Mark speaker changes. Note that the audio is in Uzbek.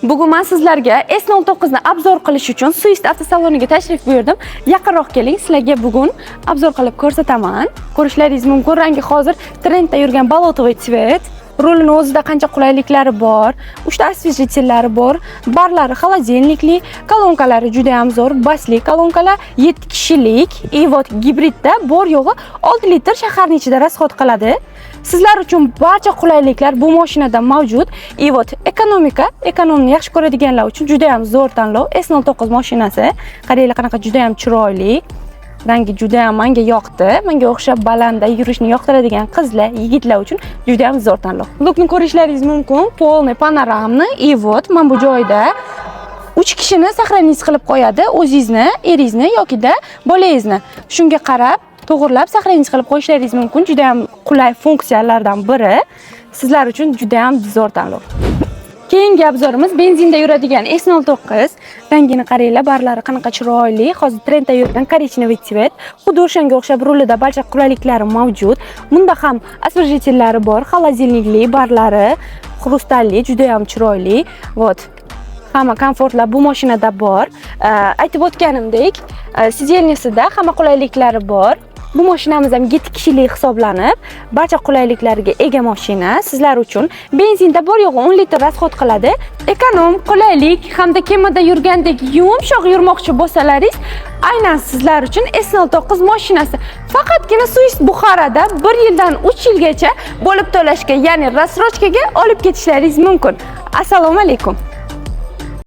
Speaker 1: Bugun men sizlarga S09 ni obzor qilish uchun Swift avtosaloniga tashrif buyurdim. Yaqinroq keling, sizlarga bugun obzor qilib ko'rsataman. Ko'rishlaringiz mumkin, rangi hozir trendda yurgan balotovый цвет. Rulning o'zida qancha qulayliklari bor, 3 ta osvejitellari bor, barlari xolodilnikli, kolonkalari juda ham zo'r, basli kolonkalar, 7 kishilik, вот gibridda bor yo'g'i 6 litr shaharning ichida rasxod qiladi. Sizlar uchun barcha qulayliklar bu mashinada mavjud. Вот ekonomni yaxshi ko'radiganlar uchun juda ham zo'r tanlov. S09 mashinasi. Qaranglar qanaqa juda ham chiroyli. Rangi juda ham menga yoqdi. Menga o'xshab balandda yurishni yoqtiradigan qizlar, yigitlar uchun juda ham zo'r tanlov. Lukni ko'rishlaringiz mumkin. Полный panoramni. Вот mana bu joyda 3 kishini saqlaningiz qilib qo'yadi. O'zingizni, eringizni yoki-da bolangizni. Shunga qarab to'g'irlab saqlaningiz qilib qo'yishlaringiz mumkin. Juda ham qulay funksiyalardan biri. Sizlar uchun juda ham zo'r tanlov. Keyingi obzorimiz benzinda yuradigan S09. Rangini qaranglar, barlari qanaqa chiroyli. Hozir trendda yurgan korичневый цвет. Xuddi o'shanga o'xshab rulida barcha qulayliklari mavjud. Bunda ham osvejitellari bor, xolodilnikli, barlari xrustalli, juda ham chiroyli. Вот. Hamma komfortlar bu mashinada bor. Aytib o'tganimdek, sidelnisida hamma qulayliklari bor. Bu mashinamiz ham 7 kishilik hisoblanib, barcha qulayliklarga ega mashina. Sizlar uchun benzinda bor yo'g'i 10 litr rasxod qiladi. Ekonom, qulaylik hamda kemada yurgandek yumshoq yurmoqchi bo'lsalaringiz, aynan sizlar uchun S09 mashinasi. Faqatgina Swift Buxoroda 1 yildan 3 yilgacha bo'lib to'lashga, ya'ni rassrochkaga olib ketishlaringiz mumkin. Assalomu alaykum.